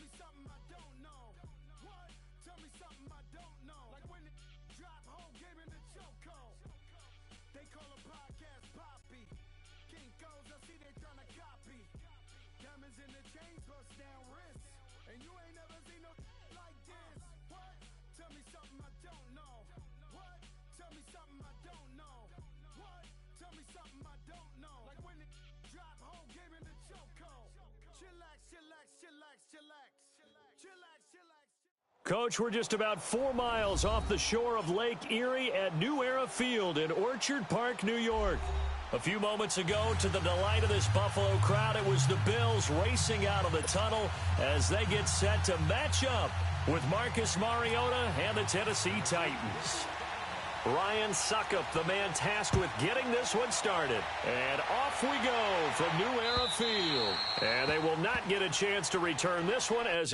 me something I don't know. What? Tell me something I don't know. Like when it drop whole game in the choco. They call a podcast Poppy. King goes, I see they tryna copy. Diamonds in the chains, bust down wrists. And you ain't never seen no like this. What? Tell me something I don't know. What? Tell me something I don't know. What? Tell me something I don't know. Like when it drop whole game in the choco. Chillax, chillax, chillax, chillax. Chillax, chillax. Coach, we're just about 4 miles off the shore of Lake Erie at New Era Field in Orchard Park, New York. A few moments ago, to the delight of this Buffalo crowd, it was the Bills racing out of the tunnel as they get set to match up with Marcus Mariota and the Tennessee Titans. Ryan Suckup, the man tasked with getting this one started. And off we go from New Era Field. And they will not get a chance to return this one as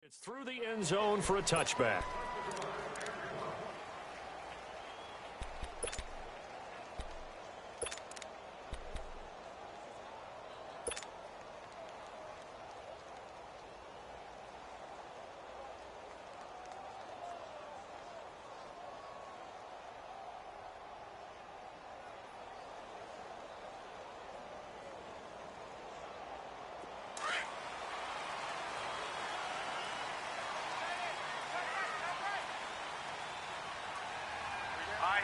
it's through the end zone for a touchback.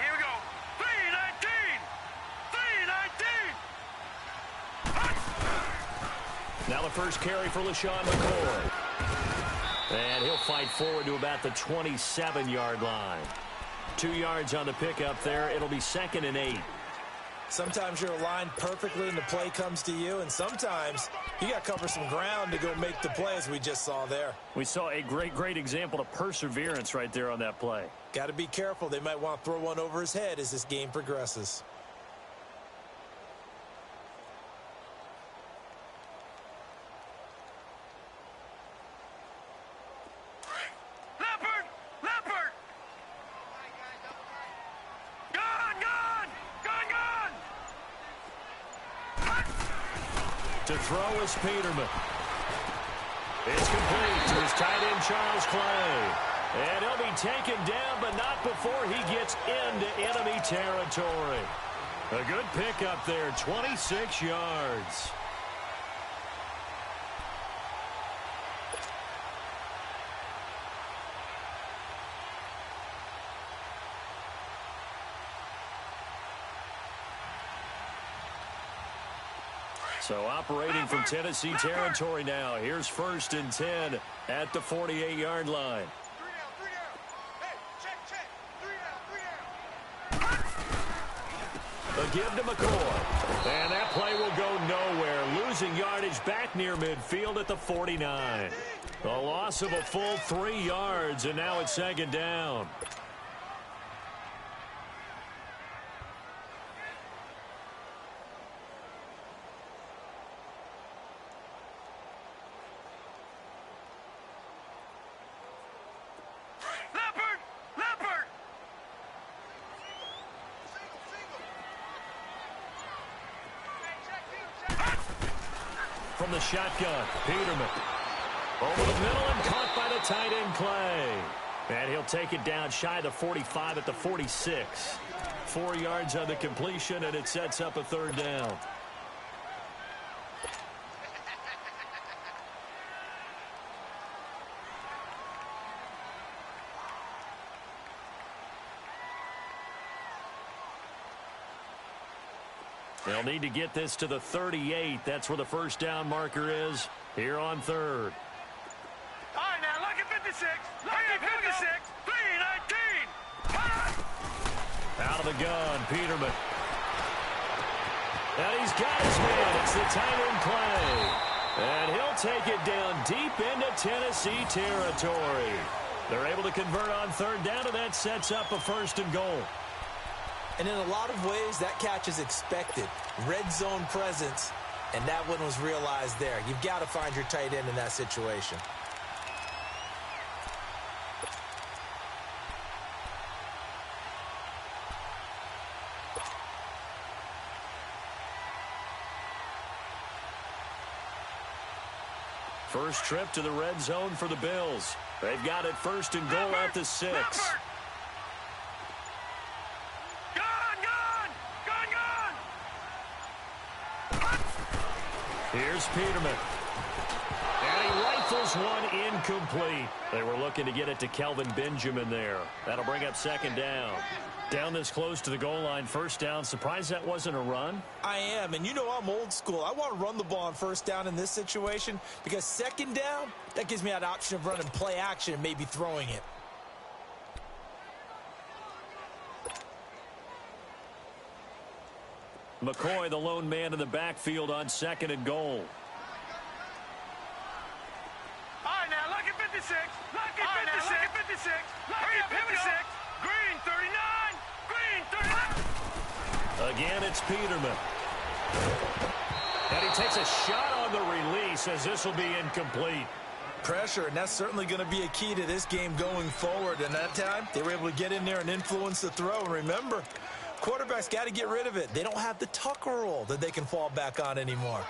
Here we go. 3-19. Now the first carry for LaShawn McCoy. And he'll fight forward to about the 27-yard line. 2 yards on the pickup there. It'll be 2nd and 8. Sometimes you're aligned perfectly and the play comes to you, and sometimes you got to cover some ground to go make the play, as we just saw there. We saw a great example of perseverance right there on that play. Got to be careful. They might want to throw one over his head as this game progresses. Leopard! Gone! To throw is Peterman. It's complete to his tight end, Charles Clay. And he'll be taken down, but not before he gets into enemy territory. A good pickup there, 26 yards. So operating from Tennessee territory now. Here's 1st and 10 at the 48-yard line. A give to McCoy. And that play will go nowhere. Losing yardage back near midfield at the 49. A loss of a full 3 yards, and now it's 2nd down. from the shotgun. Peterman. Over the middle and caught by the tight end Clay. And he'll take it down shy of the 45 at the 46. 4 yards on the completion, and it sets up a third down. They'll need to get this to the 38. That's where the first down marker is here on third. All right, now, look at 56. Look at 56. 319. Out of the gun, Peterman. And he's got his man. It's the tight end Clay. And he'll take it down deep into Tennessee territory. They're able to convert on third down, and that sets up a first and goal. And in a lot of ways, that catch is expected. Red zone presence, and that one was realized there. You've got to find your tight end in that situation. First trip to the red zone for the Bills. They've got it first and goal at the 6. Here's Peterman. And he rifles one incomplete. They were looking to get it to Kelvin Benjamin there. That'll bring up second down. Down this close to the goal line, first down. Surprised that wasn't a run? I am, and you know I'm old school. I want to run the ball on first down in this situation because second down, that gives me that option of running play action and maybe throwing it. McCoy, the lone man in the backfield on second and goal. All right, now, look at 56. Look at 56. Look at 56. Green, 39. Green, 39. Again, it's Peterman. And he takes a shot on the release as this will be incomplete. Pressure, and that's certainly going to be a key to this game going forward. And that time, they were able to get in there and influence the throw. And remember, quarterbacks got to get rid of it. They don't have the Tucker roll that they can fall back on anymore.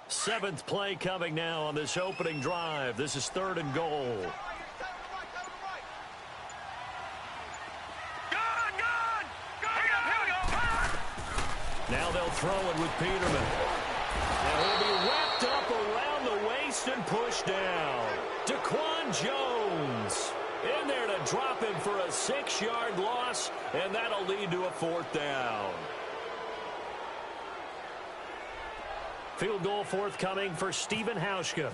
Seventh play coming now on this opening drive. This is third and goal. Now they'll throw it with Peterman. And he'll be wrapped up around the waist and pushed down. Daquan Jones in there to drop him for a 6-yard loss, and that'll lead to a fourth down. Field goal forthcoming for Stephen Hauschka.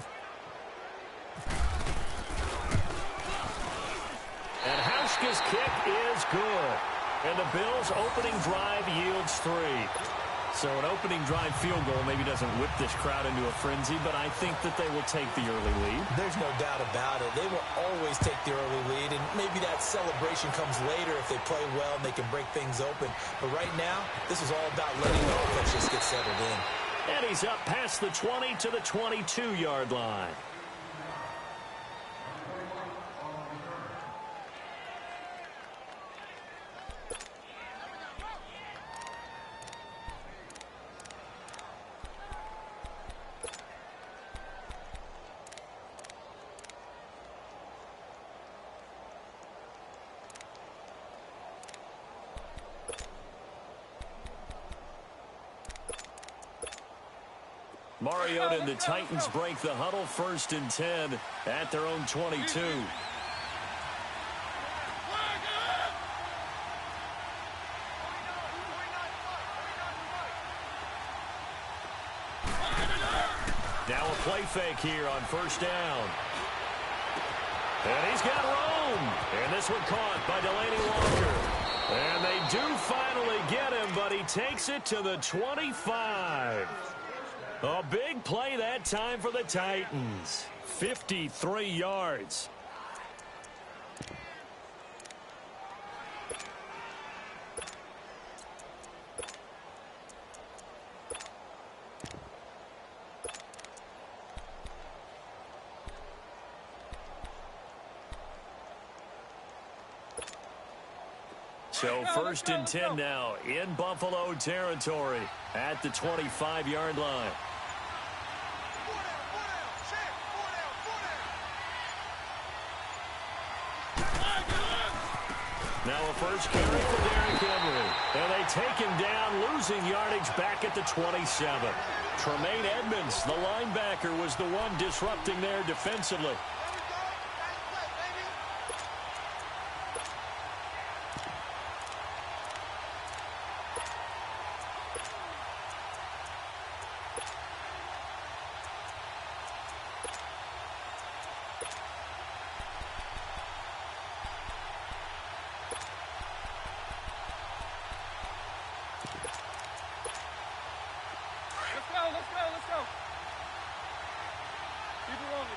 And Hauschka's kick is good. And the Bills' opening drive yields 3. So an opening drive field goal maybe doesn't whip this crowd into a frenzy, but I think that they will take the early lead. There's no doubt about it. They will always take the early lead, and maybe that celebration comes later if they play well and they can break things open. But right now, this is all about letting the offense just get settled in. And he's up past the 20 to the 22-yard line. Mariota and the Titans break the huddle, first and 10 at their own 22. Now a play fake here on first down. And he's got room. And this one caught by Delaney Walker. And they do finally get him, but he takes it to the 25. A big play that time for the Titans. 53 yards. So first and 10 now in Buffalo territory at the 25-yard line. Now a first carry for Derrick Henry. And they take him down, losing yardage back at the 27. Tremaine Edmonds, the linebacker, was the one disrupting there defensively. Let's go. Keep it rolling.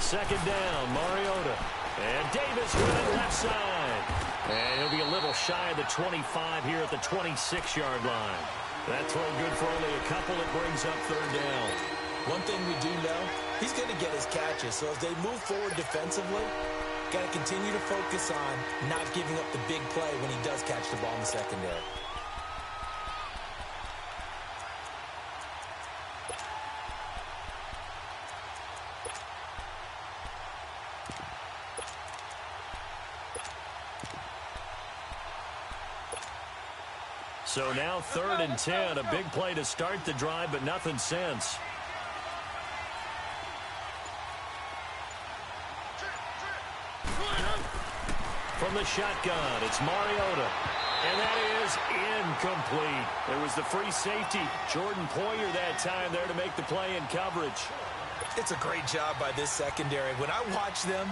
Second down, Mariota. And Davis with it left side. And he'll be a little shy of the 25 here at the 26-yard line. That throw good for only a couple. It brings up third down. One thing we do know, he's going to get his catches. So as they move forward defensively, got to continue to focus on not giving up the big play when he does catch the ball in the secondary. So now third and 10, a big play to start the drive, but nothing since. From the shotgun, it's Mariota. And that is incomplete. There was the free safety, Jordan Poyer, that time there to make the play in coverage. It's a great job by this secondary. When I watch them,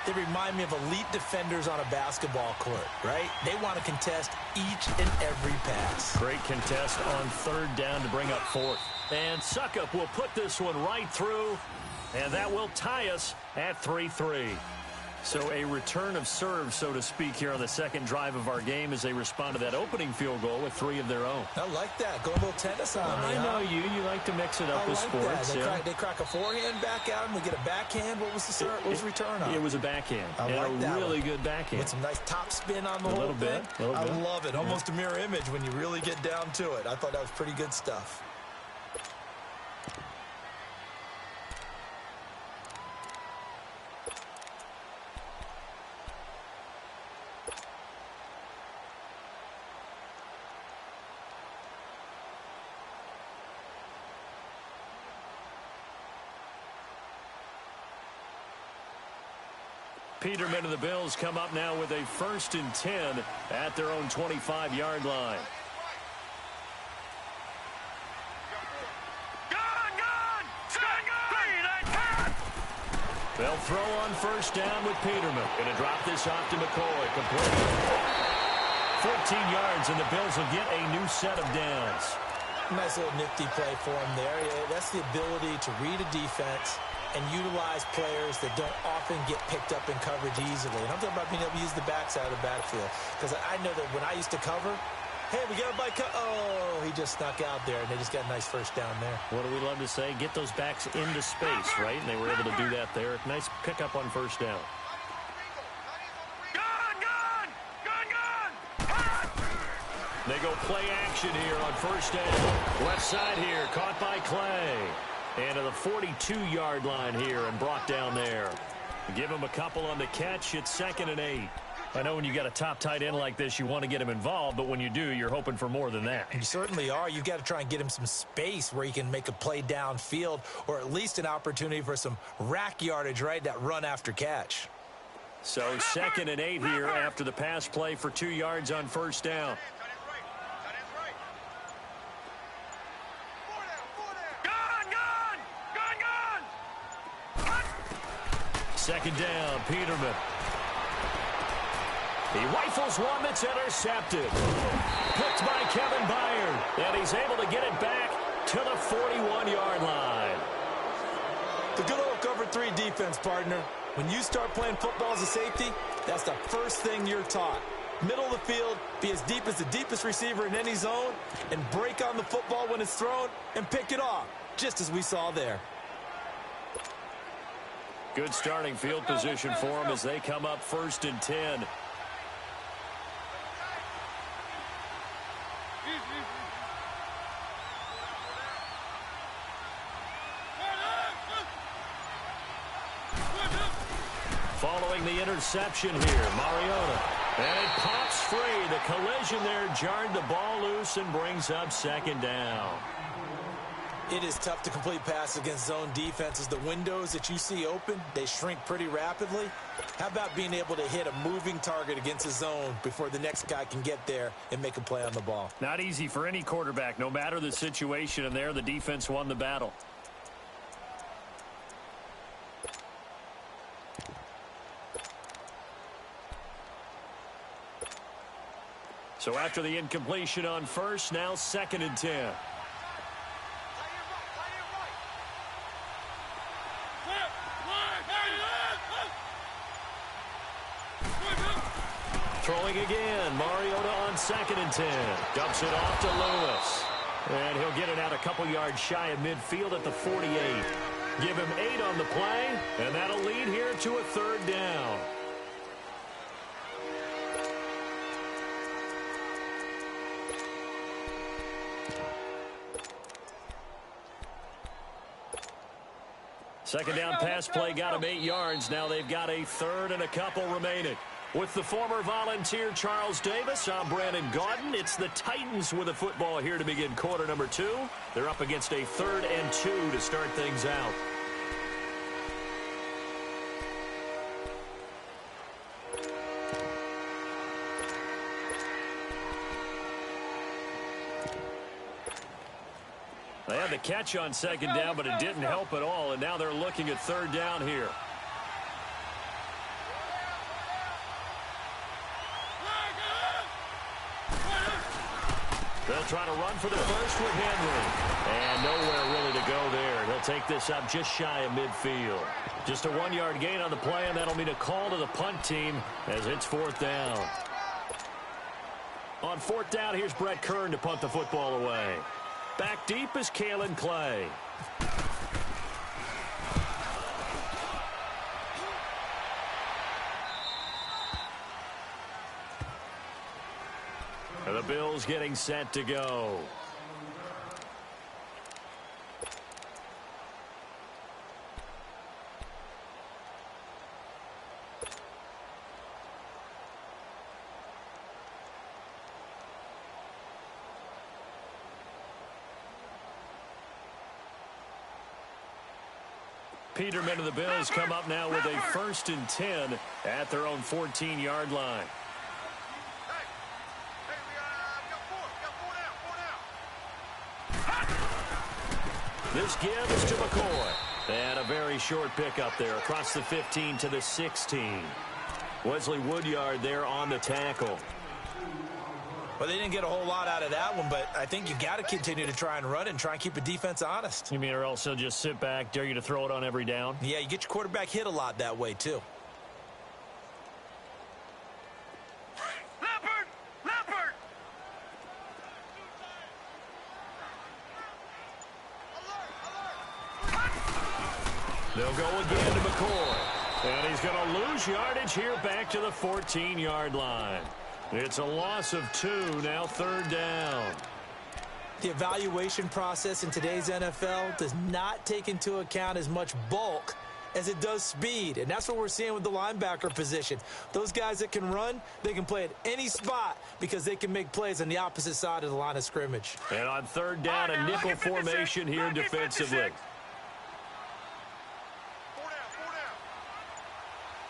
they remind me of elite defenders on a basketball court, right? They want to contest each and every pass. Great contest on third down to bring up fourth. And Suckup will put this one right through, and that will tie us at 3-3. So a return of serve, so to speak, here on the second drive of our game as they respond to that opening field goal with 3 of their own. I like that. Go a little tennis on me. I know you. You like to mix it up with sports. They crack a forehand back at him. We get a backhand. What was the serve? What was the return on? It was a backhand. I like that. A really good backhand. With some nice top spin on the whole thing. I love it. Almost a mirror image when you really get down to it. I thought that was pretty good stuff. Peterman and the Bills come up now with a first and 10 at their own 25-yard line. They'll throw on first down with Peterman. Going to drop this off to McCoy. Complete. 14 yards, and the Bills will get a new set of downs. Nice little nifty play for him there. That's the ability to read a defense and utilize players that don't often get picked up in coverage easily. And I'm talking about being able to use the backside of the backfield. Because I know that when I used to cover, hey, we got a bike. Oh, he just snuck out there, and they just got a nice first down there. What do we love to say? Get those backs into space, right? And they were able to do that there. Nice pickup on first down. They go play action here on first down. Left side here, caught by Clay. And to the 42-yard line here and brought down there. Give him a couple on the catch. It's 2nd and 8. I know when you got a top tight end like this, you want to get him involved, but when you do, you're hoping for more than that. You certainly are. You've got to try and get him some space where he can make a play downfield, or at least an opportunity for some rack yardage, right? That run after catch. So 2nd and 8 here after the pass play for 2 yards on first down. Second down, Peterman. He rifles one that's intercepted. Picked by Kevin Byard. And he's able to get it back to the 41-yard line. The good old cover 3 defense, partner. When you start playing football as a safety, that's the first thing you're taught. Middle of the field, be as deep as the deepest receiver in any zone, and break on the football when it's thrown and pick it off, just as we saw there. Good starting field position for them as they come up 1st and 10. Following the interception here, Mariota. And it pops free. The collision there jarred the ball loose and brings up 2nd down. It is tough to complete passes against zone defenses. The windows that you see open, they shrink pretty rapidly. How about being able to hit a moving target against a zone before the next guy can get there and make a play on the ball? Not easy for any quarterback, no matter the situation, and there the defense won the battle. So after the incompletion on 1st, now 2nd and 10. Throwing again, Mariota on 2nd and 10. Dumps it off to Lewis. And he'll get it out a couple yards shy of midfield at the 48. Give him 8 on the play, and that'll lead here to a 3rd down. Second down pass play got him 8 yards. Now they've got a 3rd and a couple remaining. With the former Volunteer Charles Davis, I'm Brandon Gaudin. It's the Titans with the football here to begin quarter number 2. They're up against a 3rd and 2 to start things out. They had the catch on 2nd down, but it didn't help at all, and now they're looking at 3rd down here. They'll try to run for the first with Henry. And nowhere really to go there. He'll take this up just shy of midfield. Just a 1-yard gain on the play, and that'll mean a call to the punt team as it's 4th down. On 4th down, here's Brett Kern to punt the football away. Back deep is Kalen Clay. And the Bills getting set to go. Peterman and the Bills come up now with a 1st and 10 at their own 14-yard line. This gives to McCoy. And a very short pickup there across the 15 to the 16. Wesley Woodyard there on the tackle. Well, they didn't get a whole lot out of that one, but I think you got to continue to try and run and try and keep the defense honest. You mean or else they'll just sit back, dare you to throw it on every down? Yeah, you get your quarterback hit a lot that way, too. Leopard! They'll go again to McCoy. And he's going to lose yardage here back to the 14-yard line. It's a loss of 2, now 3rd down. The evaluation process in today's NFL does not take into account as much bulk as it does speed, and that's what we're seeing with the linebacker position. Those guys that can run, they can play at any spot because they can make plays on the opposite side of the line of scrimmage. And on 3rd down, a nickel formation here defensively. Here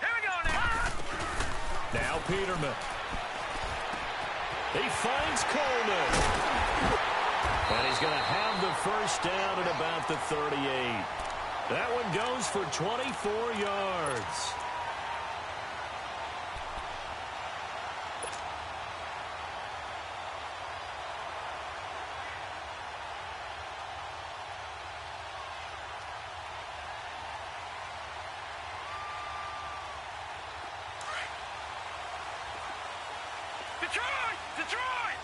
we go now. Now Peterman. He finds Coleman. And he's going to have the 1st down at about the 38. That one goes for 24 yards. Detroit! Detroit!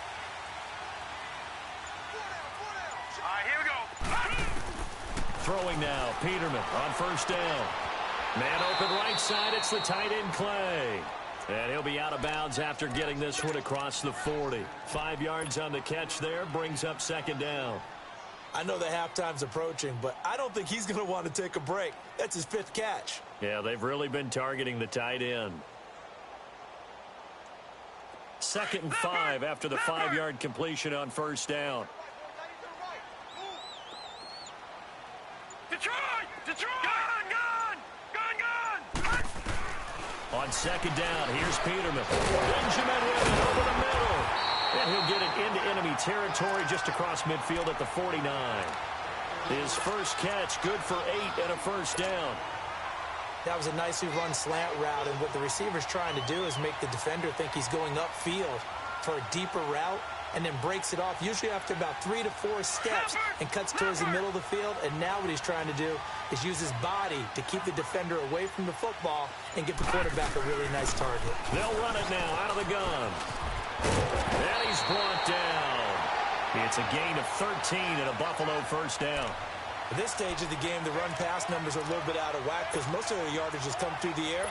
All right, here we go. Throwing now, Peterman on first down. Man open right side, it's the tight end Clay. And he'll be out of bounds after getting this one across the 40. 5 yards on the catch there, brings up second down. I know the halftime's approaching, but I don't think he's going to want to take a break. That's his 5th catch. Yeah, they've really been targeting the tight end. 2nd and 5 after the 5-yard completion on first down. Detroit! Detroit! Gun! On second down, here's Peterman. Benjamin with it over the middle. And he'll get it into enemy territory just across midfield at the 49. His first catch, good for 8 and a first down. That was a nicely run slant route, and what the receiver's trying to do is make the defender think he's going upfield for a deeper route, and then breaks it off, usually after about 3 to 4 steps, and cuts towards the middle of the field. And now what he's trying to do is use his body to keep the defender away from the football and give the quarterback a really nice target. They'll run it now out of the gun. And he's brought down. It's a gain of 13 and a Buffalo first down. At this stage of the game, the run-pass numbers are a little bit out of whack because most of their yardage has come through the air.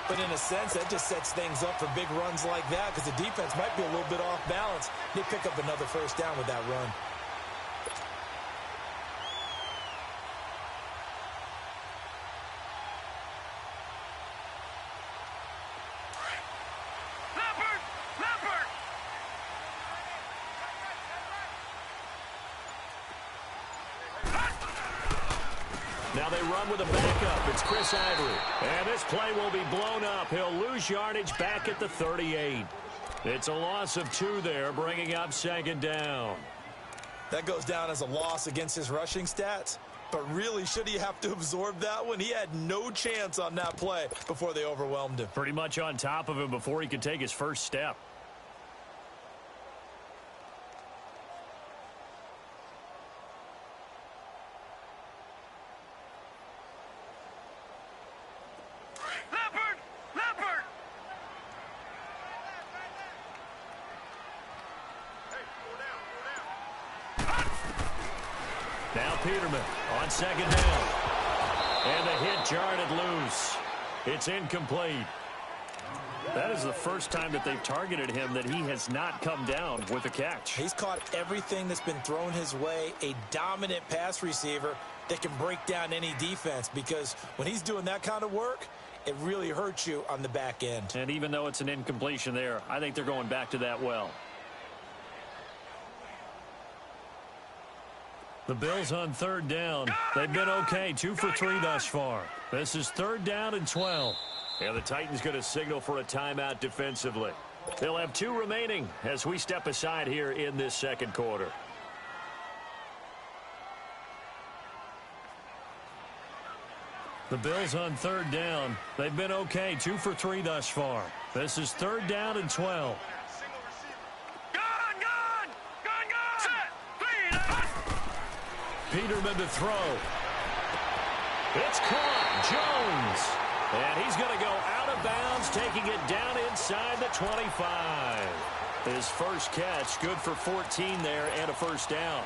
But in a sense, that just sets things up for big runs like that because the defense might be a little bit off balance. They pick up another first down with that run. Now they run with a backup. It's Chris Ivory. And this play will be blown up. He'll lose yardage back at the 38. It's a loss of 2 there, bringing up second down. That goes down as a loss against his rushing stats. But really, should he have to absorb that one? He had no chance on that play before they overwhelmed him. Pretty much on top of him before he could take his first step. Now Peterman on second down. And the hit jarred it loose. It's incomplete. That is the first time that they've targeted him that he has not come down with a catch. He's caught everything that's been thrown his way. A dominant pass receiver that can break down any defense, because when he's doing that kind of work, it really hurts you on the back end. And even though it's an incompletion there, I think they're going back to that well. The Bills on third down. They've been okay, 2 for 3 thus far. This is 3rd down and 12. And the Titans going to signal for a timeout defensively. They'll have 2 remaining as we step aside here in this second quarter. The Bills on third down. They've been okay, 2 for 3 thus far. This is 3rd down and 12. Peterman to throw. It's caught. Jones. And he's going to go out of bounds, taking it down inside the 25. His first catch, good for 14 there and a first down.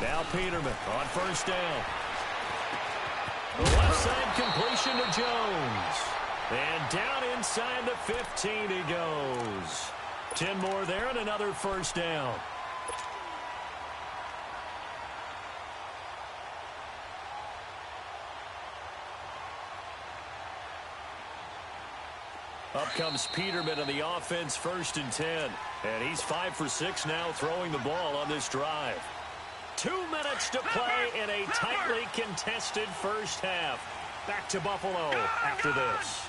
Now Peterman on first down. The left side completion to Jones. And down inside the 15 he goes. 10 more there and another first down. Up comes Peterman in the offense, 1st and 10. And he's 5 for 6 now throwing the ball on this drive. 2 minutes to play in a tightly contested first half. Back to Buffalo after this.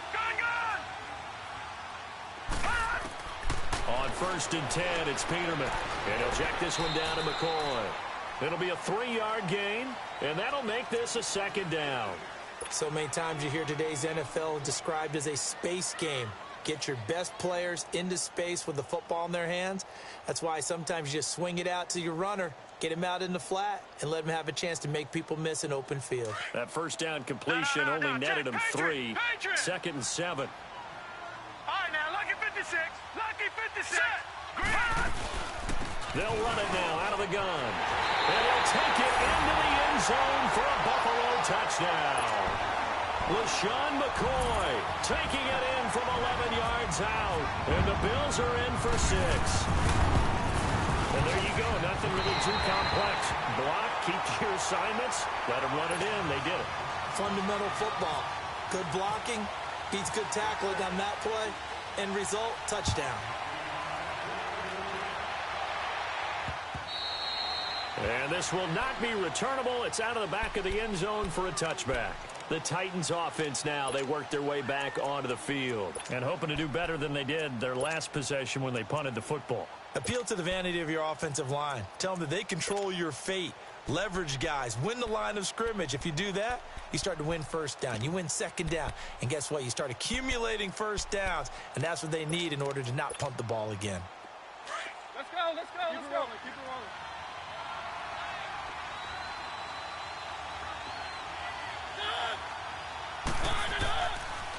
On 1st and 10, it's Peterman. And he'll jack this one down to McCoy. It'll be a 3-yard gain, and that'll make this a 2nd down. So many times you hear today's NFL described as a space game. Get your best players into space with the football in their hands. That's why sometimes you just swing it out to your runner, get him out in the flat, and let him have a chance to make people miss an open field. That first down completion only netted him 3. 2nd and 7. All right, now, lucky 56. Lucky 56. They'll run it now out of the gun. And he'll take it into the end zone for a Buffalo touchdown. LaShawn McCoy taking it in from 11 yards out. And the Bills are in for 6. And there you go. Nothing really too complex. Block, keep your assignments, let them run it in. They did it. Fundamental football. Good blocking beats good tackling on that play. End result, touchdown. And this will not be returnable. It's out of the back of the end zone for a touchback. The Titans offense now, they work their way back onto the field and hoping to do better than they did their last possession when they punted the football. Appeal to the vanity of your offensive line. Tell them that they control your fate. Leverage guys. Win the line of scrimmage. If you do that, you start to win first down. You win second down. And guess what? You start accumulating first downs. And that's what they need in order to not punt the ball again. Let's go, let's go, let's go. Keep it rolling.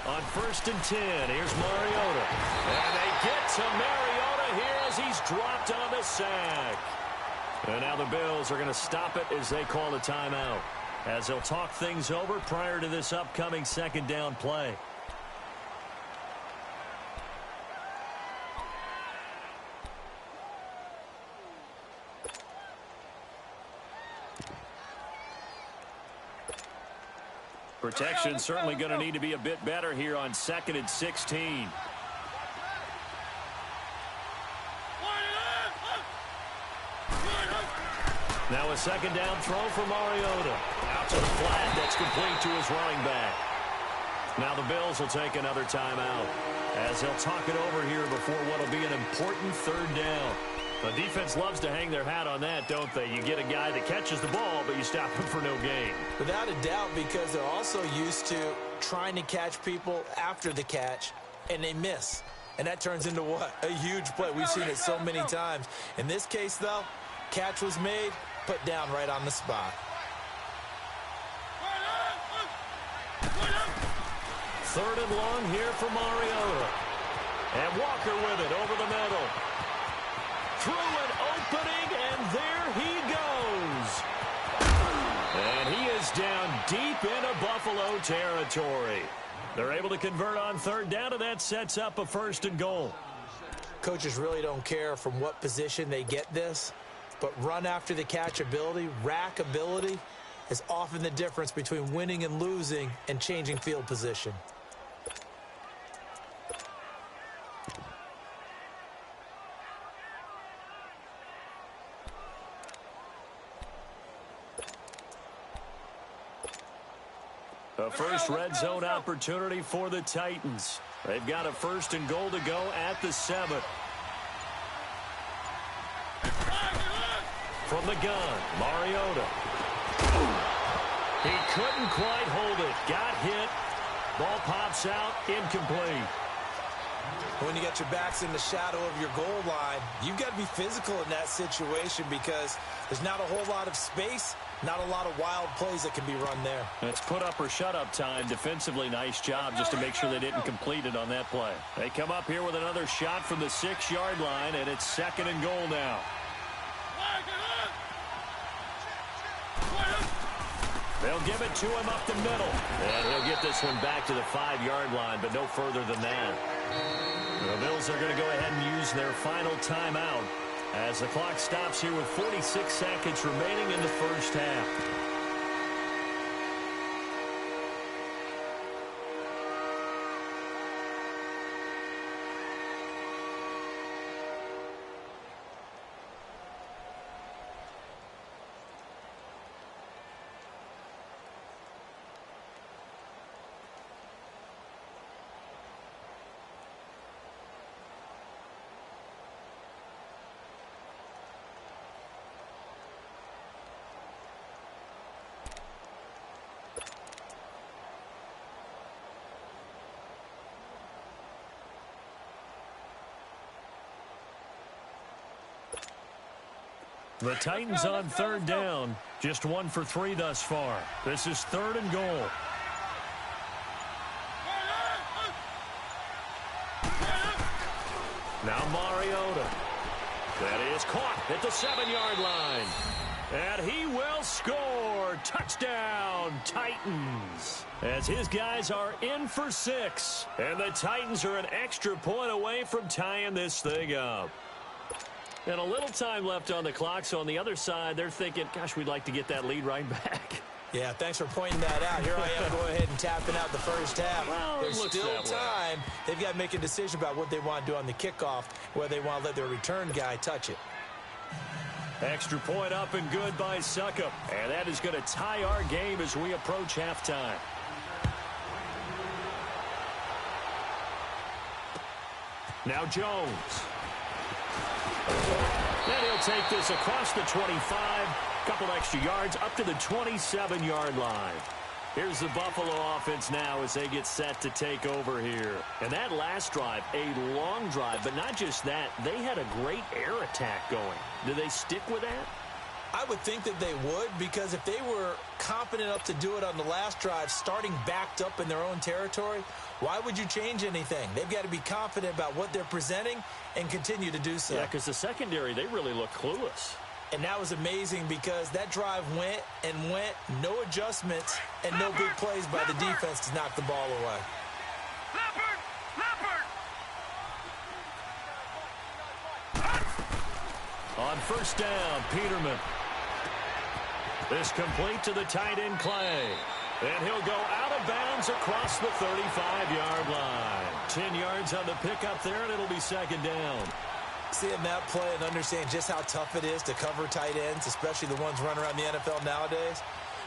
On 1st and 10, here's Mariota. And they get to Mariota here as he's dropped on the sack. And now the Bills are going to stop it as they call a timeout, as they'll talk things over prior to this upcoming 2nd down play. Protection certainly going to need to be a bit better here on 2nd and 16. Now a 2nd down throw for Mariota. Out to the flat. That's complete to his running back. Now the Bills will take another timeout as they'll talk it over here before what will be an important 3rd down. The defense loves to hang their hat on that, don't they? You get a guy that catches the ball, but you stop him for no gain. Without a doubt, because they're also used to trying to catch people after the catch, and they miss. And that turns into what? A huge play. We've seen it so many times. In this case, though, catch was made, put down right on the spot. 3rd and long here for Mariota. And Walker with it over the middle. Through an opening, and there he goes. And he is down deep into Buffalo territory. They're able to convert on 3rd down, and that sets up a 1st and goal. Coaches really don't care from what position they get this, but run after the catch ability, rack ability, is often the difference between winning and losing and changing field position. A first red zone opportunity for the Titans. They've got a 1st and goal to go at the 7. From the gun, Mariota. He couldn't quite hold it. Got hit. Ball pops out, incomplete. When you got your backs in the shadow of your goal line, you've got to be physical in that situation because there's not a whole lot of space, not a lot of wild plays that can be run there. It's put up or shut up time. Defensively, nice job just to make sure they didn't complete it on that play. They come up here with another shot from the 6-yard line, and it's 2nd and goal now. They'll give it to him up the middle. And he'll get this one back to the 5-yard line, but no further than that. The Bills are going to go ahead and use their final timeout as the clock stops here with 46 seconds remaining in the first half. The Titans on third down. Just 1 for 3 thus far. This is 3rd and goal. Now Mariota. That is caught at the 7-yard line. And he will score. Touchdown, Titans. As his guys are in for 6. And the Titans are an extra point away from tying this thing up. And a little time left on the clock, so on the other side, they're thinking, gosh, we'd like to get that lead right back. Yeah, thanks for pointing that out. Here I am going ahead and tapping out the first half. Well, there's still time. They've got to make a decision about what they want to do on the kickoff, whether they want to let their return guy touch it. Extra point up and good by Succop. And that is going to tie our game as we approach halftime. Now Jones. And he'll take this across the 25. Couple extra yards up to the 27-yard line. Here's the Buffalo offense now as they get set to take over here. And that last drive, a long drive, but not just that. They had a great air attack going. Do they stick with that? I would think that they would, because if they were confident enough to do it on the last drive, starting backed up in their own territory, why would you change anything? They've got to be confident about what they're presenting and continue to do so. Yeah, because the secondary, they really look clueless. And that was amazing because that drive went and went, no adjustments, and no big plays by the defense to knock the ball away. On first down, Peterman. This complete to the tight end, Clay. And he'll go out of bounds across the 35-yard line. 10 yards on the pickup there, and it'll be 2nd down. Seeing that play and understand just how tough it is to cover tight ends, especially the ones running around the NFL nowadays,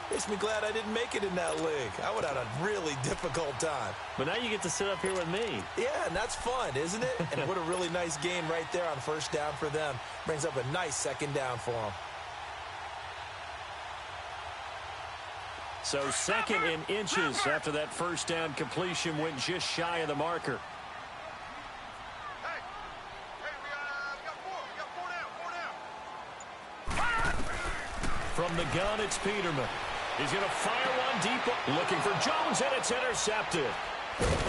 makes me glad I didn't make it in that league. I would have had a really difficult time. But now you get to sit up here with me. Yeah, and that's fun, isn't it? And what a really nice game right there on first down for them. Brings up a nice 2nd down for them. So 2nd and inches after that first down completion went just shy of the marker. From the gun, it's Peterman. He's going to fire one deep. Looking for Jones, and it's intercepted.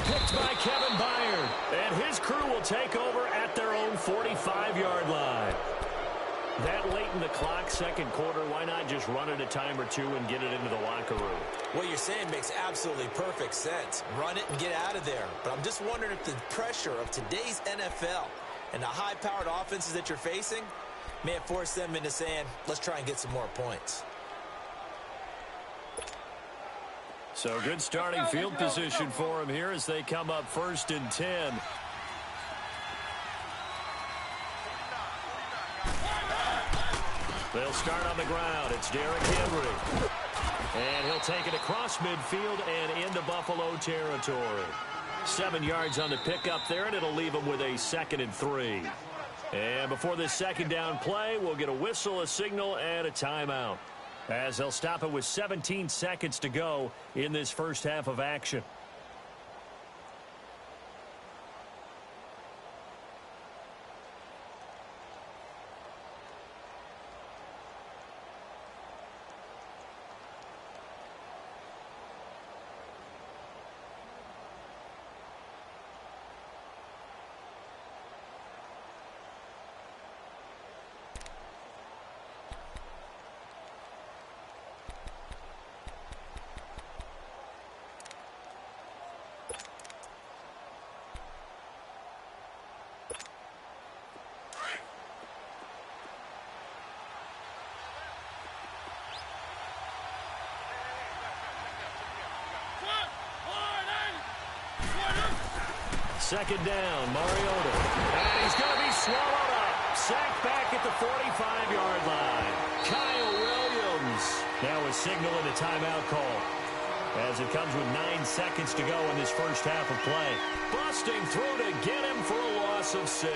Picked by Kevin Byard. And his crew will take over at their own 45-yard line. That late in the clock, 2nd quarter, why not just run it a time or two and get it into the locker room? What you're saying makes absolutely perfect sense. Run it and get out of there. But I'm just wondering if the pressure of today's NFL and the high-powered offenses that you're facing may have forced them into saying, let's try and get some more points. So good starting field position for him here as they come up 1st and 10. They'll start on the ground. It's Derrick Henry. And he'll take it across midfield and into Buffalo territory. 7 yards on the pickup there, and it'll leave him with a 2nd and 3. And before this 2nd down play, we'll get a whistle, a signal, and a timeout, as they'll stop it with 17 seconds to go in this first half of action. Second down, Mariota. And he's going to be swallowed up. Sacked back at the 45-yard line. Kyle Williams. Now a signal and a timeout call, as it comes with 9 seconds to go in this first half of play. Busting through to get him for a loss of 6.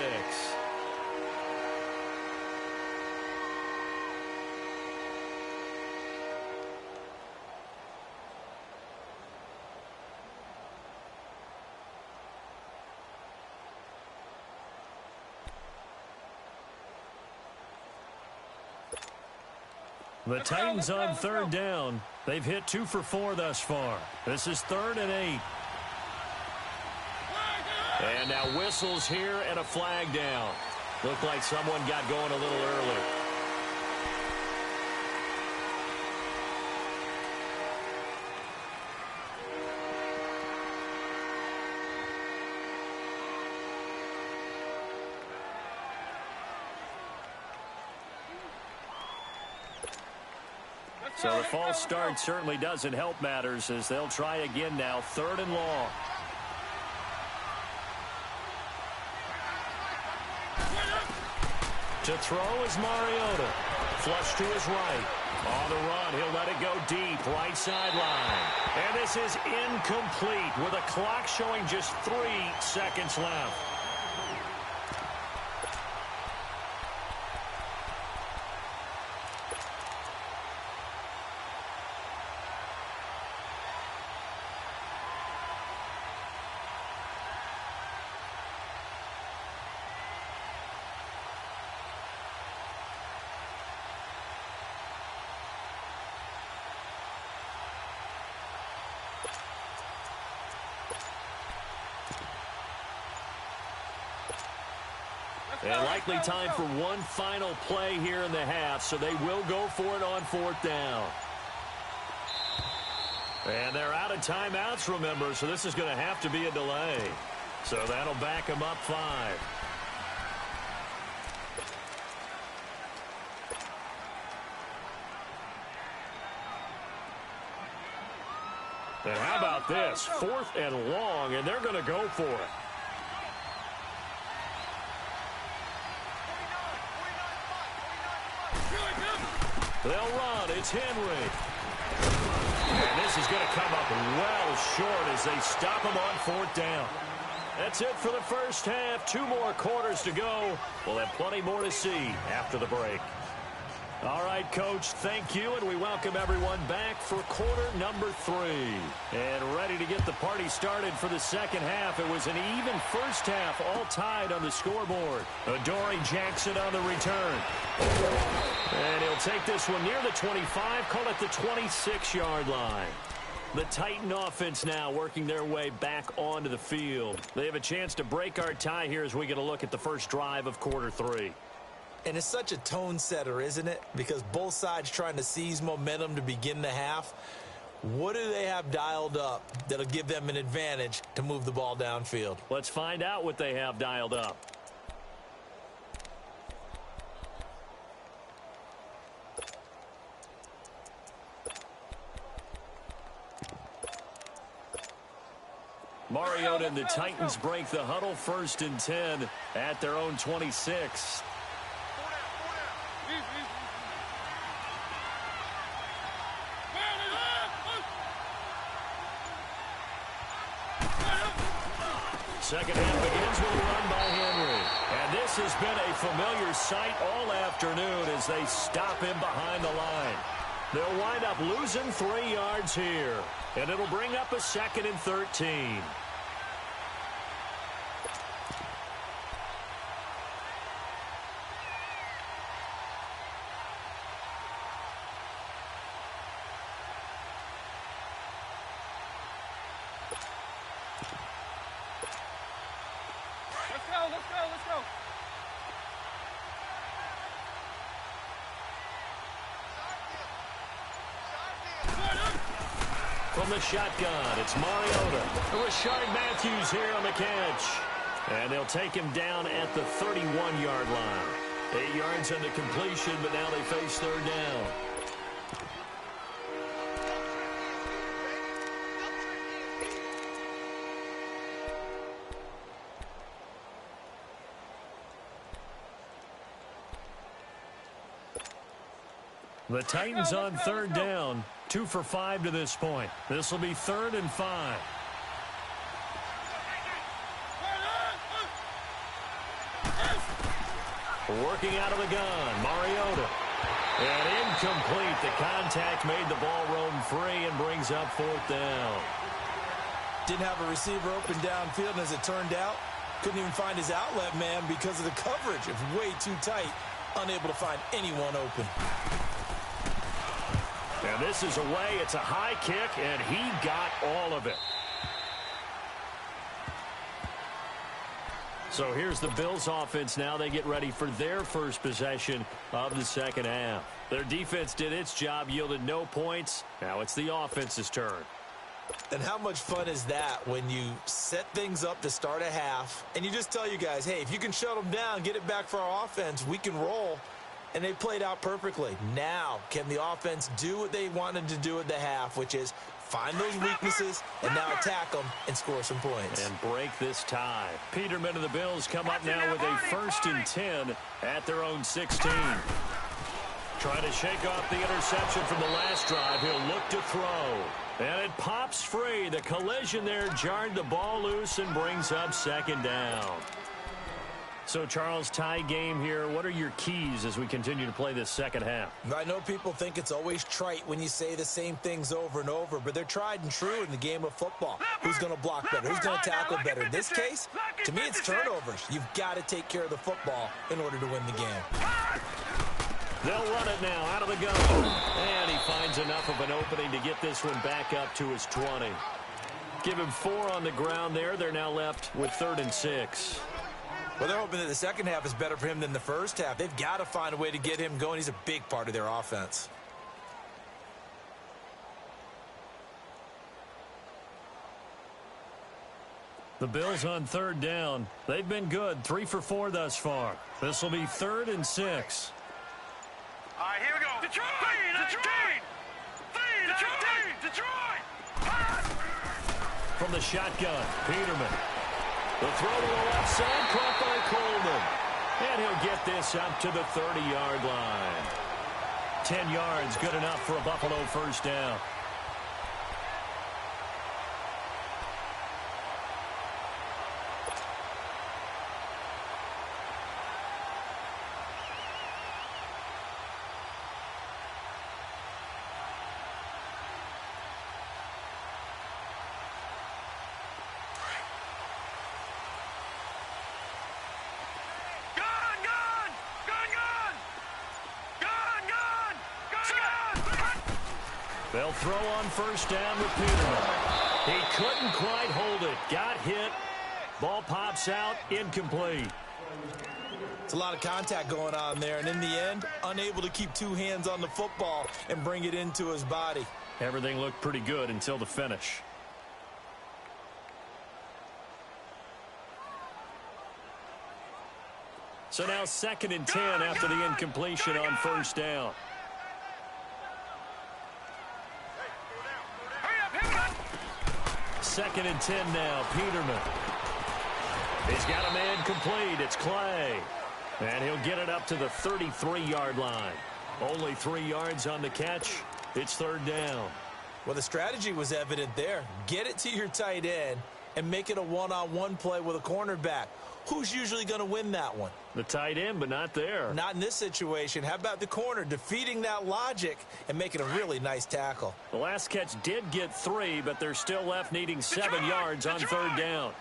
The Titans on third down. They've hit 2 for 4 thus far. This is 3rd and 8. And now whistles here and a flag down. Looked like someone got going a little early. So the false start certainly doesn't help matters as they'll try again now. 3rd and long. To throw is Mariota. Flush to his right. On the run, he'll let it go deep, right sideline. And this is incomplete with a clock showing just 3 seconds left. And likely time for one final play here in the half, so they will go for it on 4th down. And they're out of timeouts, remember, so this is going to have to be a delay. So that'll back them up 5. And how about this? 4th and long, and they're going to go for it. They'll run. It's Henry. And this is going to come up well short as they stop him on 4th down. That's it for the first half. 2 more quarters to go. We'll have plenty more to see after the break. All right, Coach, thank you, and we welcome everyone back for quarter number 3. And ready to get the party started for the second half. It was an even first half, all tied on the scoreboard. Adoree Jackson on the return. And he'll take this one near the 25, call it the 26-yard line. The Titan offense now working their way back onto the field. They have a chance to break our tie here as we get a look at the first drive of quarter 3. And it's such a tone setter, isn't it? Because both sides trying to seize momentum to begin the half. What do they have dialed up that'll give them an advantage to move the ball downfield? Let's find out what they have dialed up. Mariota and the Titans break the huddle, 1st and 10 at their own 26. Second half begins with a run by Henry. And this has been a familiar sight all afternoon as they stop him behind the line. They'll wind up losing 3 yards here. And it'll bring up a 2nd and 13. Let's go. From the shotgun, it's Mariota. Rashard Matthews here on the catch. And they'll take him down at the 31-yard line. 8 yards on the completion, but now they face 3rd down. The Titans on 3rd down, 2 for 5 to this point. This will be 3rd and 5. Working out of the gun, Mariota. And incomplete. The contact made the ball roam free and brings up 4th down. Didn't have a receiver open downfield, and as it turned out, couldn't even find his outlet man because of the coverage. It's way too tight, unable to find anyone open. And this is away. It's a high kick, and he got all of it. So here's the Bills offense now. They get ready for their first possession of the second half. Their defense did its job, yielded no points. Now it's the offense's turn. And how much fun is that when you set things up to start a half and you just tell you guys, hey, if you can shut them down, get it back for our offense, we can roll. And they played out perfectly. Now, can the offense do what they wanted to do at the half, which is find those weaknesses and now attack them and score some points. And break this tie. Peterman and the Bills come up now with a 1st and 10 at their own 16. Trying to shake off the interception from the last drive. He'll look to throw. And it pops free. The collision there jarred the ball loose and brings up 2nd down. So, Charles, tie game here. What are your keys as we continue to play this second half? I know people think it's always trite when you say the same things over and over, but they're tried and true in the game of football. Who's going to block better? Who's going to tackle better? In this case, to me, it's turnovers. You've got to take care of the football in order to win the game. They'll run it now out of the gun. And he finds enough of an opening to get this one back up to his 20. Give him 4 on the ground there. They're now left with 3rd and 6. Well, they're hoping that the second half is better for him than the first half. They've got to find a way to get him going. He's a big part of their offense. The Bills on 3rd down. They've been good. 3 for 4 thus far. This will be 3rd and 6. All right, here we go. Detroit! From the shotgun, Peterman. The throw to the left side, caught by Coleman. And he'll get this up to the 30-yard line. 10 yards, good enough for a Buffalo 1st down. They'll throw on 1st down with Peterman. He couldn't quite hold it. Got hit. Ball pops out. Incomplete. It's a lot of contact going on there, and in the end, unable to keep 2 hands on the football and bring it into his body. Everything looked pretty good until the finish. So now 2nd and 10 after the incompletion on 1st down. Second and 10 now, Peterman. He's got a man complete. It's Clay. And he'll get it up to the 33-yard line. Only 3 yards on the catch. It's 3rd down. Well, the strategy was evident there. Get it to your tight end and make it a one-on-one play with a cornerback. Who's usually going to win that one? The tight end, but not there. Not in this situation. How about the corner defeating that logic and making a really nice tackle? The last catch did get 3, but they're still left needing 7 yards on 3rd down.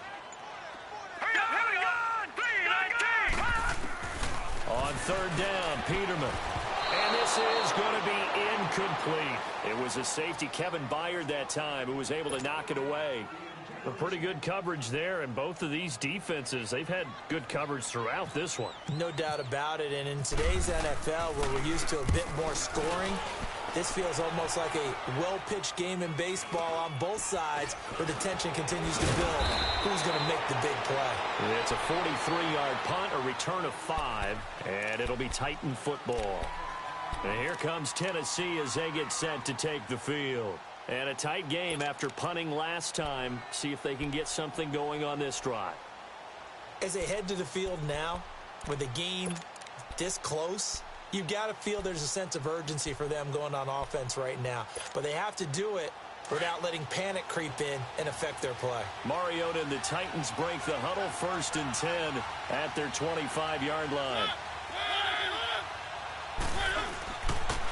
On 3rd down, Peterman. And this is going to be incomplete. It was a safety, Kevin Byard, that time, who was able to knock it away. A pretty good coverage there, and both of these defenses, they've had good coverage throughout this one. No doubt about it, and in today's NFL, where we're used to a bit more scoring, this feels almost like a well-pitched game in baseball on both sides where the tension continues to build. Who's going to make the big play? It's a 43-yard punt, a return of 5, and it'll be Titan football. And here comes Tennessee as they get set to take the field. And a tight game after punting last time. See if they can get something going on this drive. As they head to the field now, with the game this close, you've got to feel there's a sense of urgency for them going on offense right now. But they have to do it without letting panic creep in and affect their play. Mariota and the Titans break the huddle, 1st and 10 at their 25-yard line.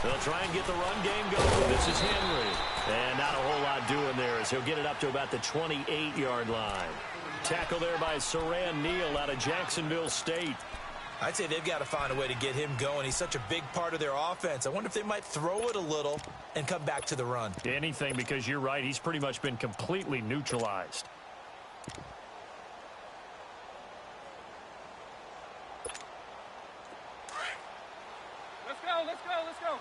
They'll try and get the run game going. This is Henry. And not a whole lot doing there as he'll get it up to about the 28-yard line. Tackle there by Saran Neal out of Jacksonville State. I'd say they've got to find a way to get him going. He's such a big part of their offense. I wonder if they might throw it a little and come back to the run. Anything, because you're right. He's pretty much been completely neutralized. Let's go, let's go, let's go.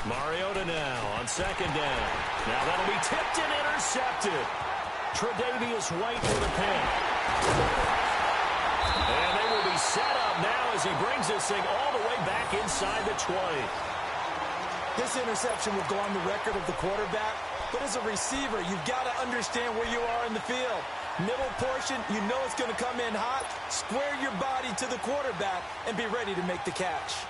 Mariota now on second down. Now that'll be tipped and intercepted. Tre'Davious White for the pick. And they will be set up now as he brings this thing all the way back inside the 20. This interception will go on the record of the quarterback, but as a receiver, you've got to understand where you are in the field. Middle portion, you know it's going to come in hot. Square your body to the quarterback and be ready to make the catch.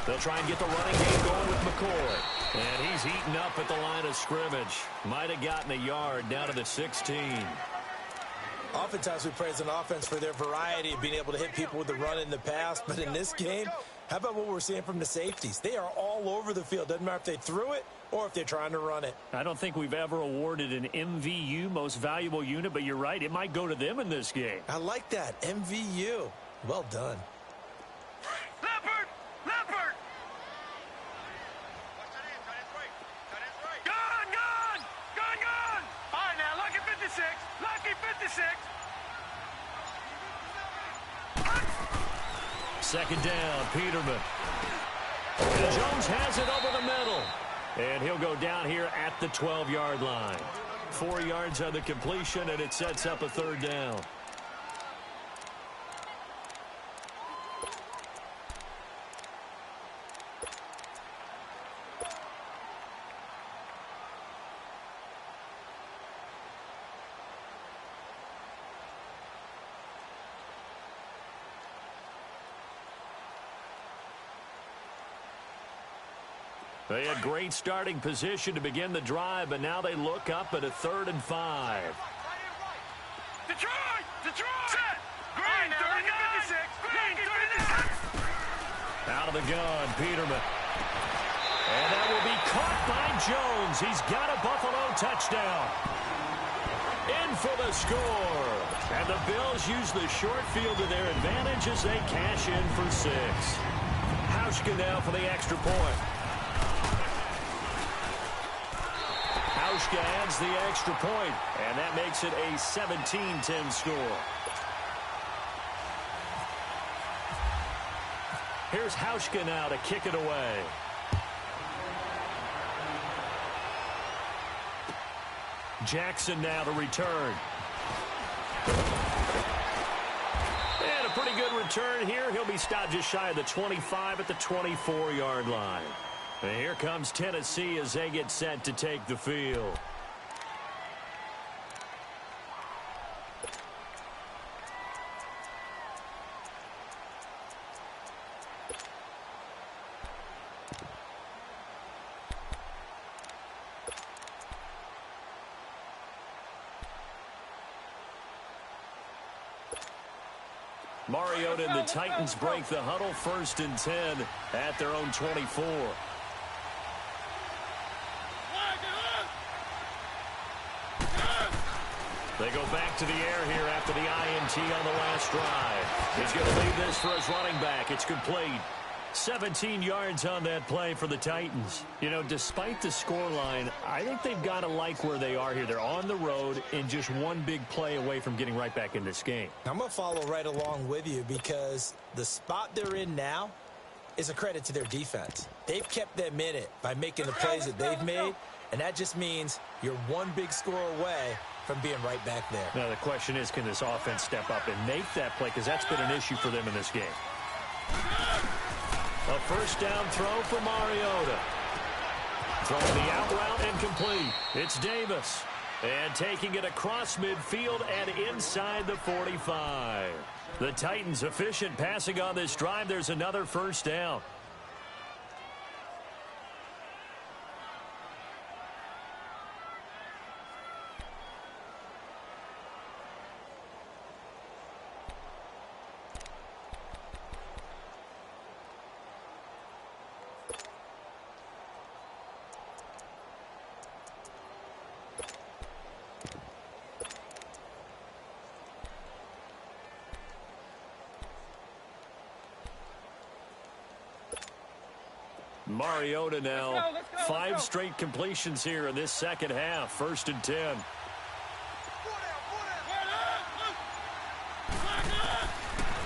They'll try and get the running game going with McCoy. And he's eaten up at the line of scrimmage. Might have gotten a yard down to the 16. Oftentimes we praise an offense for their variety of being able to hit people with the run in the past. But in this game, how about what we're seeing from the safeties? They are all over the field. Doesn't matter if they threw it or if they're trying to run it. I don't think we've ever awarded an MVU, most valuable unit, but you're right. It might go to them in this game. I like that. MVU. Well done. Second down, Peterman. And Jones has it over the middle. And he'll go down here at the 12-yard line. 4 yards on the completion, and it sets up a third down. They had great starting position to begin the drive, but now they look up at a 3rd and 5. Detroit! Detroit! Set! Green 39! Green 39! Out of the gun, Peterman. And that will be caught by Jones. He's got a Buffalo touchdown. In for the score. And the Bills use the short field to their advantage as they cash in for 6. Hauschka now for the extra point. Hauschka adds the extra point, and that makes it a 17-10 score. Here's Hauschka now to kick it away. Jackson now to return. And a pretty good return here. He'll be stopped just shy of the 25 at the 24-yard line. And here comes Tennessee as they get set to take the field. Mariota and the Titans break the huddle, 1st and 10 at their own 24. They go back to the air here after the INT on the last drive. He's going to leave this for his running back. It's complete. 17 yards on that play for the Titans. You know, despite the scoreline, I think they've got to like where they are here. They're on the road and just one big play away from getting right back in this game. I'm going to follow right along with you because the spot they're in now is a credit to their defense. They've kept them in it by making the plays that they've made, and that just means you're one big score away from being right back there. Now, the question is, can this offense step up and make that play? Because that's been an issue for them in this game. A 1st down throw for Mariota. Throwing the out route and complete. It's Davis. And taking it across midfield and inside the 45. The Titans efficient passing on this drive. There's another first down. Mariota now. Let's go. 5 straight completions here in this second half. 1st and 10.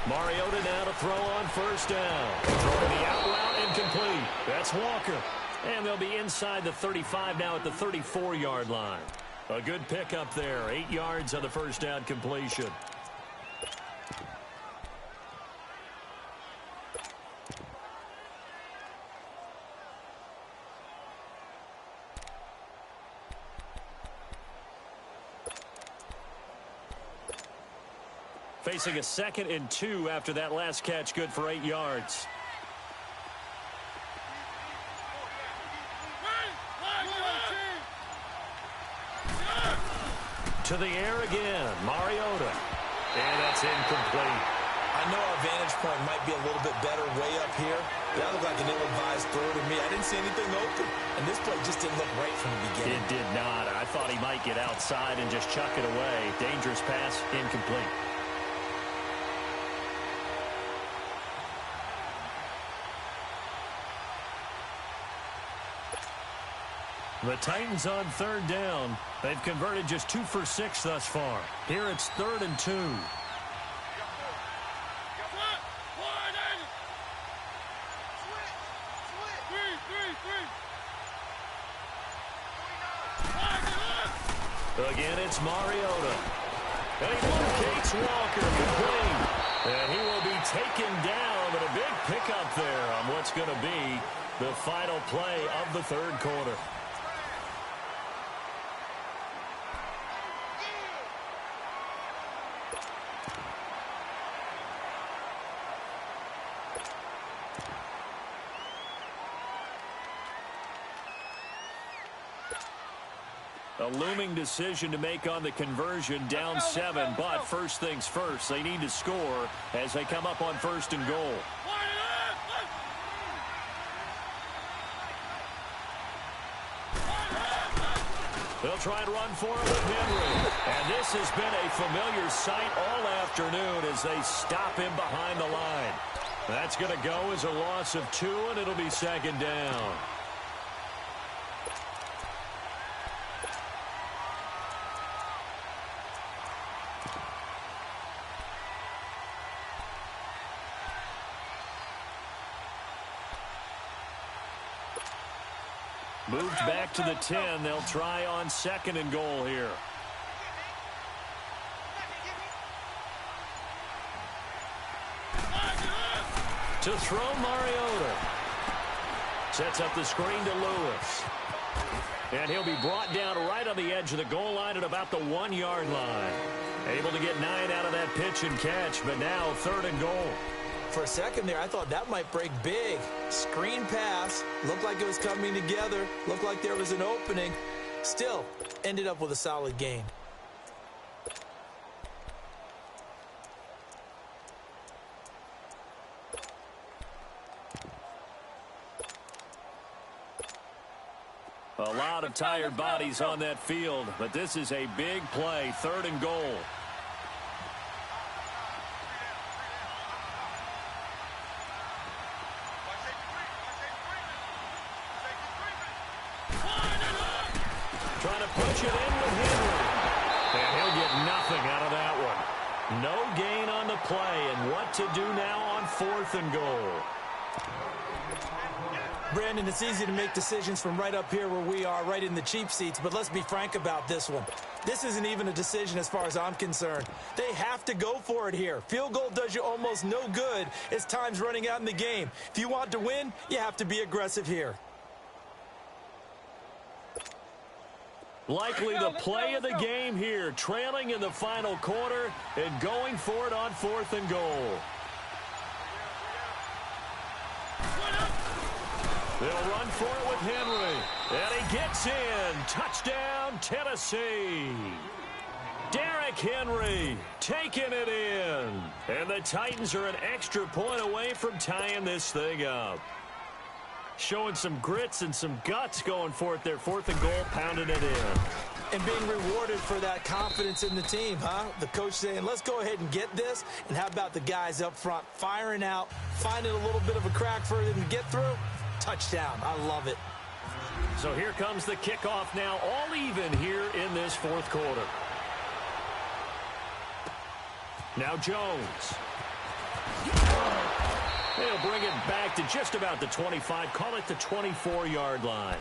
Mariota now to throw on 1st down. Throwing the out route incomplete. That's Walker. And they'll be inside the 35 now at the 34-yard line. A good pickup there. 8 yards on the 1st down completion. Facing a 2nd and 2 after that last catch, good for 8 yards. To the air again, Mariota. And that's incomplete. I know our vantage point might be a little bit better way up here. That looked like an ill-advised throw to me. I didn't see anything open. And this play just didn't look right from the beginning. It did not. I thought he might get outside and just chuck it away. Dangerous pass, incomplete. The Titans on 3rd down. They've converted just 2 for 6 thus far. Here it's 3rd and 2. Again, it's Mariota. And he locates Walker complete. And he will be taken down, but a big pickup there on what's going to be the final play of the 3rd quarter. A looming decision to make on the conversion, down 7, but first things first, they need to score as they come up on 1st and goal. They'll try and run for it with Henry. And this has been a familiar sight all afternoon as they stop him behind the line. That's going to go as a loss of 2, and it'll be 2nd down. Moved back to the 10. They'll try on 2nd and goal here. To throw, Mariota. Sets up the screen to Lewis. And he'll be brought down right on the edge of the goal line at about the 1-yard line. Able to get 9 out of that pitch and catch, but now 3rd and goal. For a second there, I thought that might break big. Screen pass. Looked like it was coming together. Looked like there was an opening. Still, ended up with a solid gain. A lot of tired bodies on that field, but this is a big play. 3rd and goal. Trying to punch it in with Henry. And he'll get nothing out of that one. No gain on the play, and what to do now on 4th and goal. Brandon, it's easy to make decisions from right up here where we are, right in the cheap seats, but let's be frank about this one. This isn't even a decision as far as I'm concerned. They have to go for it here. Field goal does you almost no good as time's running out in the game. If you want to win, you have to be aggressive here. Likely the play of the game here, trailing in the final quarter and going for it on 4th and goal. They'll run for it with Henry. And he gets in. Touchdown, Tennessee. Derrick Henry taking it in. And the Titans are an extra point away from tying this thing up. Showing some grits and some guts going for it there. 4th and goal, pounding it in. And being rewarded for that confidence in the team, huh? The coach saying, let's go ahead and get this. And how about the guys up front firing out, finding a little bit of a crack for them to get through? Touchdown. I love it. So here comes the kickoff now, all even here in this 4th quarter. Now Jones. They'll bring it back to just about the 25, call it the 24-yard line.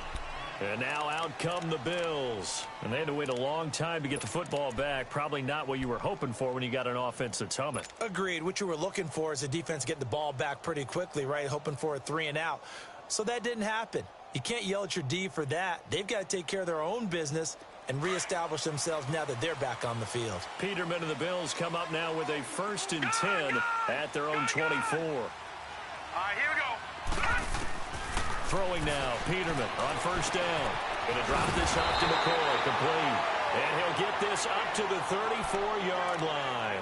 And now out come the Bills. And they had to wait a long time to get the football back. Probably not what you were hoping for when you got an offense that's humming. Agreed. What you were looking for is the defense getting the ball back pretty quickly, right? Hoping for a 3 and out. So that didn't happen. You can't yell at your D for that. They've got to take care of their own business and reestablish themselves now that they're back on the field. Peterman and the Bills come up now with a 1st and 10 at their own 24. All right, here we go. Throwing now, Peterman on 1st down. Going to drop this off to McCoy, complete. And he'll get this up to the 34-yard line.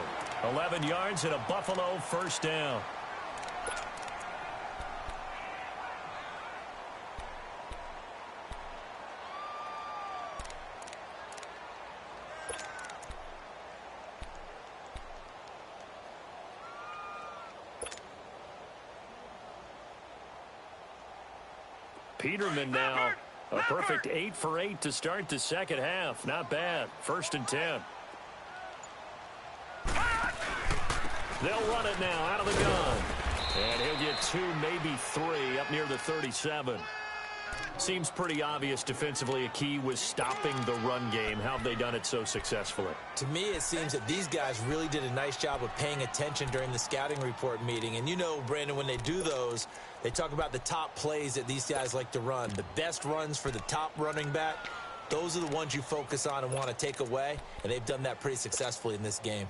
11 yards and a Buffalo 1st down. Peterman now, a perfect 8 for 8 to start the second half. Not bad. 1st and 10. They'll run it now out of the gun. And he'll get 2, maybe 3 up near the 37. Seems pretty obvious defensively a key was stopping the run game. How have they done it so successfully? To me, it seems that these guys really did a nice job of paying attention during the scouting report meeting. And you know, Brandon, when they do those, they talk about the top plays that these guys like to run. The best runs for the top running back, those are the ones you focus on and want to take away. And they've done that pretty successfully in this game.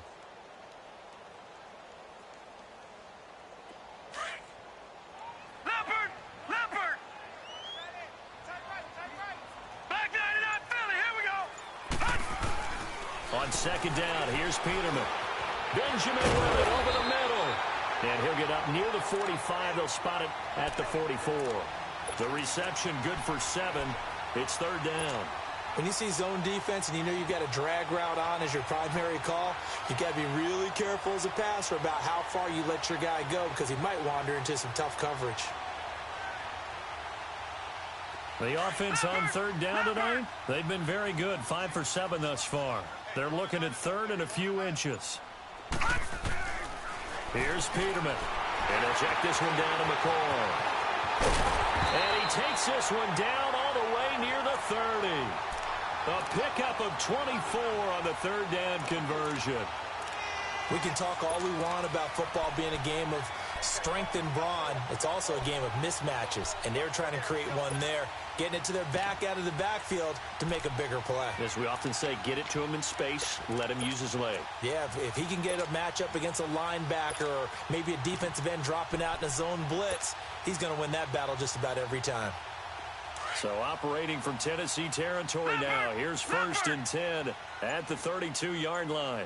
On 2nd down, here's Peterman. Benjamin with it over the middle. And he'll get up near the 45. They'll spot it at the 44. The reception good for 7. It's 3rd down. When you see zone defense and you know you've got a drag route on as your primary call, you've got to be really careful as a passer about how far you let your guy go because he might wander into some tough coverage. The offense on 3rd down tonight, they've been very good. 5 for 7 thus far. They're looking at 3rd and a few inches. Here's Peterman. And he'll check this one down to McCoy. And he takes this one down all the way near the 30. A pickup of 24 on the 3rd down conversion. We can talk all we want about football being a game of strength and brawn. It's also a game of mismatches, and they're trying to create one there, getting it to their back out of the backfield to make a bigger play. As we often say, get it to him in space, let him use his leg. Yeah, if he can get a matchup against a linebacker or maybe a defensive end dropping out in a zone blitz, he's going to win that battle just about every time. So operating from Tennessee territory now. Here's 1st and 10 at the 32-yard line.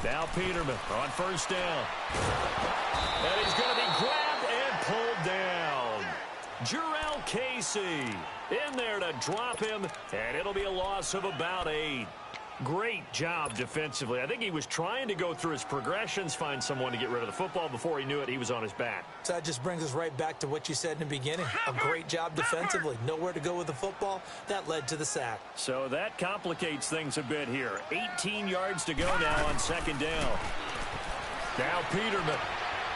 Now Peterman on 1st down. And he's going to be grabbed and pulled down. Jarrell Casey in there to drop him, and it'll be a loss of about 8. Great job defensively. I think he was trying to go through his progressions, find someone to get rid of the football. Before he knew it, he was on his back. So that just brings us right back to what you said in the beginning. A great job defensively. Nowhere to go with the football. That led to the sack. So that complicates things a bit here. 18 yards to go now on 2nd down. Now Peterman.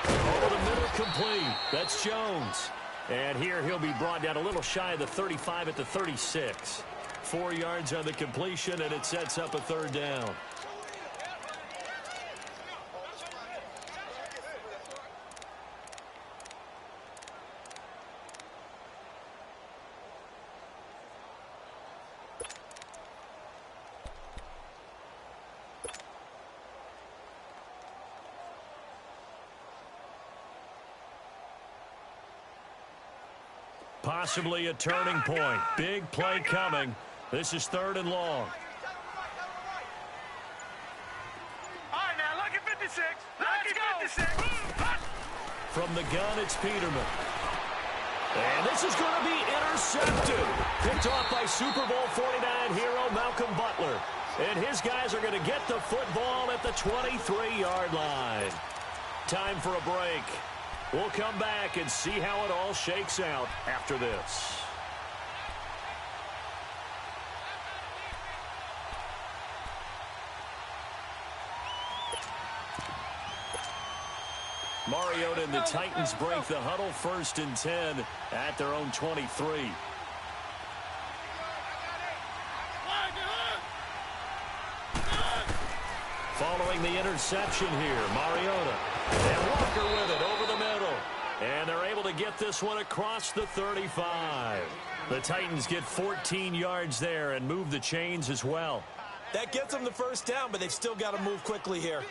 Over the middle, complete. That's Jones. And here he'll be brought down a little shy of the 35 at the 36. 4 yards on the completion, and it sets up a 3rd down. Possibly a turning point. Big play coming. This is 3rd and long. All right, now, lucky 56. Lucky 56. From the gun, it's Peterman. And this is going to be intercepted. Picked off by Super Bowl 49 hero Malcolm Butler. And his guys are going to get the football at the 23-yard line. Time for a break. We'll come back and see how it all shakes out after this. Mariota and the Titans break the huddle, 1st and 10 at their own 23. Following the interception here, Mariota. And Walker with it over the middle. And they're able to get this one across the 35. The Titans get 14 yards there and move the chains as well. That gets them the first down, but they've still got to move quickly here.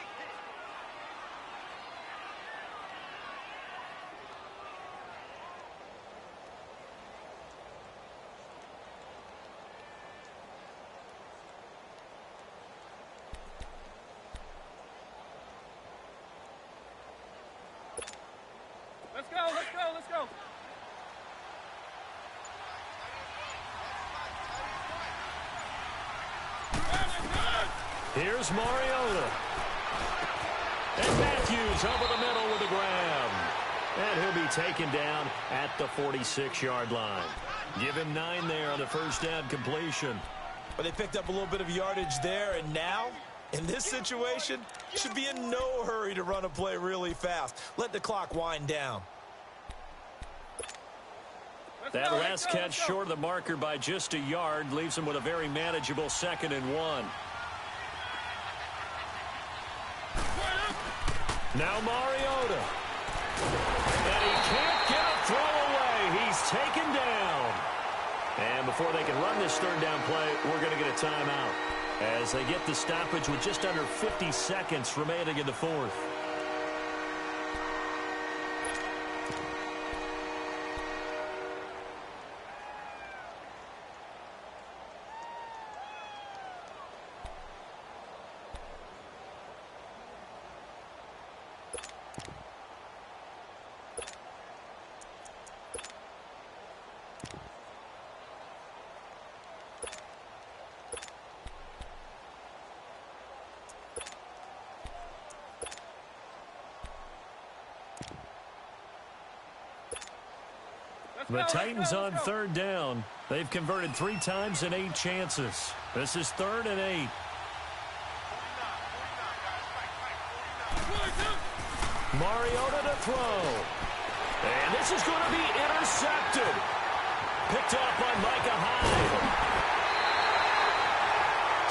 Let's go, let's go, let's go. Here's Mariota. And Matthews over the middle with a grab. And he'll be taken down at the 46-yard line. Give him 9 there on the first down completion. But they picked up a little bit of yardage there, and now, in this situation, should be in no hurry to run a play really fast. Let the clock wind down. That last catch short of the marker by just a yard leaves him with a very manageable 2nd and 1. Now Mariota. And he can't get a throw away. He's taken down. And before they can run this 3rd down play, we're going to get a timeout as they get the stoppage with just under 50 seconds remaining in the 4th. The Titans on 3rd down. They've converted 3 times in 8 chances. This is 3rd and 8. Mariota to throw. And this is going to be intercepted. Picked off by Micah Hyde.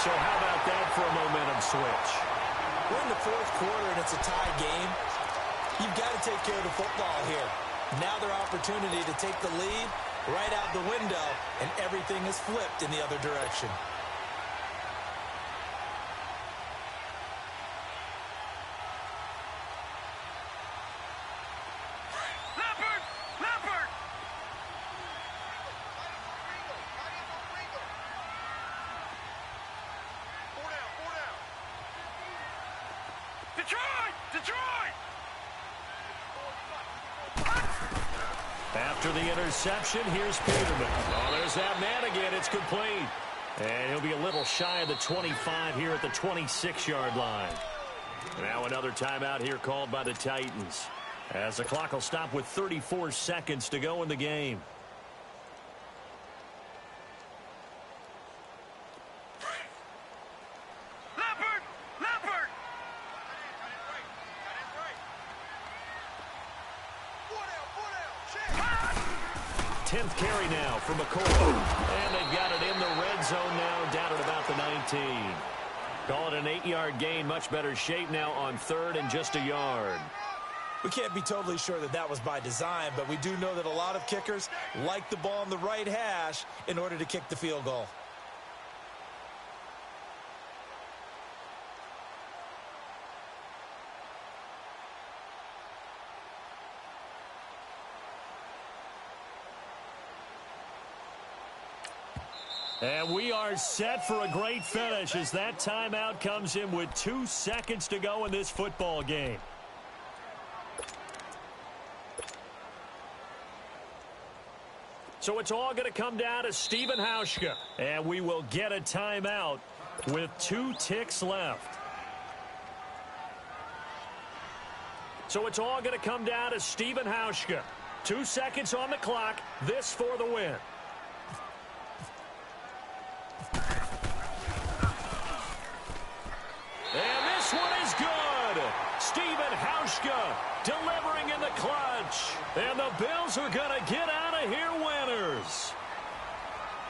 So how about that for a momentum switch? We're in the 4th quarter, and it's a tie game. You've got to take care of the football here. Now their opportunity to take the lead right out the window, and everything is flipped in the other direction. Leopard! Detroit! After the interception, here's Peterman. Oh, there's that man again. It's complete. And he'll be a little shy of the 25 here at the 26-yard line. Now another timeout here called by the Titans, as the clock will stop with 34 seconds to go in the game. Leopard! 10th carry now for McCoy. And they've got it in the red zone now, down at about the 19. Call it an 8-yard gain. Much better shape now on 3rd and just a yard. We can't be totally sure that that was by design, but we do know that a lot of kickers like the ball on the right hash in order to kick the field goal. And we are set for a great finish as that timeout comes in with 2 seconds to go in this football game. So it's all going to come down to Stephen Hauschka. And we will get a timeout with 2 ticks left. So it's all going to come down to Stephen Hauschka. 2 seconds on the clock. This for the win. And this one is good. Stephen Hauschka delivering in the clutch. And the Bills are going to get out of here winners.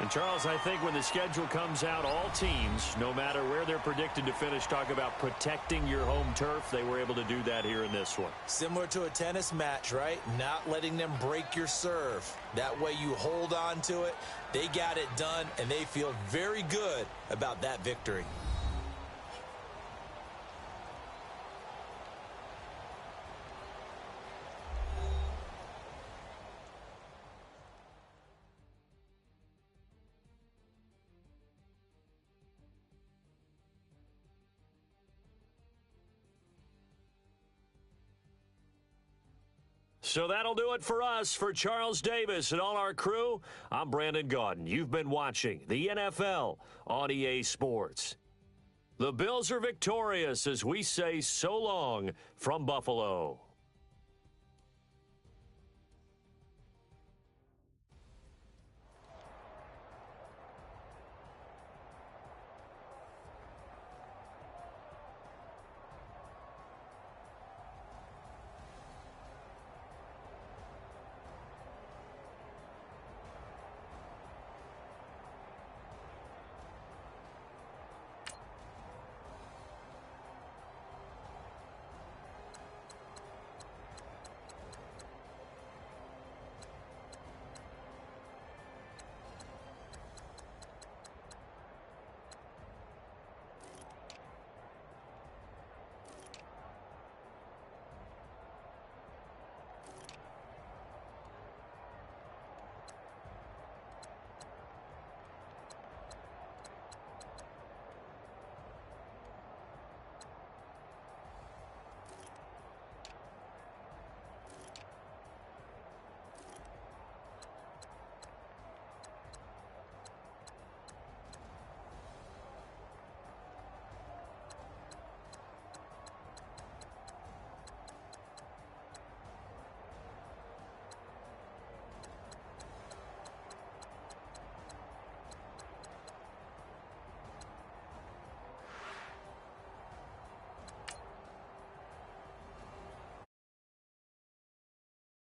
And, Charles, I think when the schedule comes out, all teams, no matter where they're predicted to finish, talk about protecting your home turf. They were able to do that here in this one. Similar to a tennis match, right? Not letting them break your serve. That way you hold on to it. They got it done, and they feel very good about that victory. So that'll do it for us. For Charles Davis and all our crew, I'm Brandon Gaudin. You've been watching the NFL on EA Sports. The Bills are victorious as we say so long from Buffalo.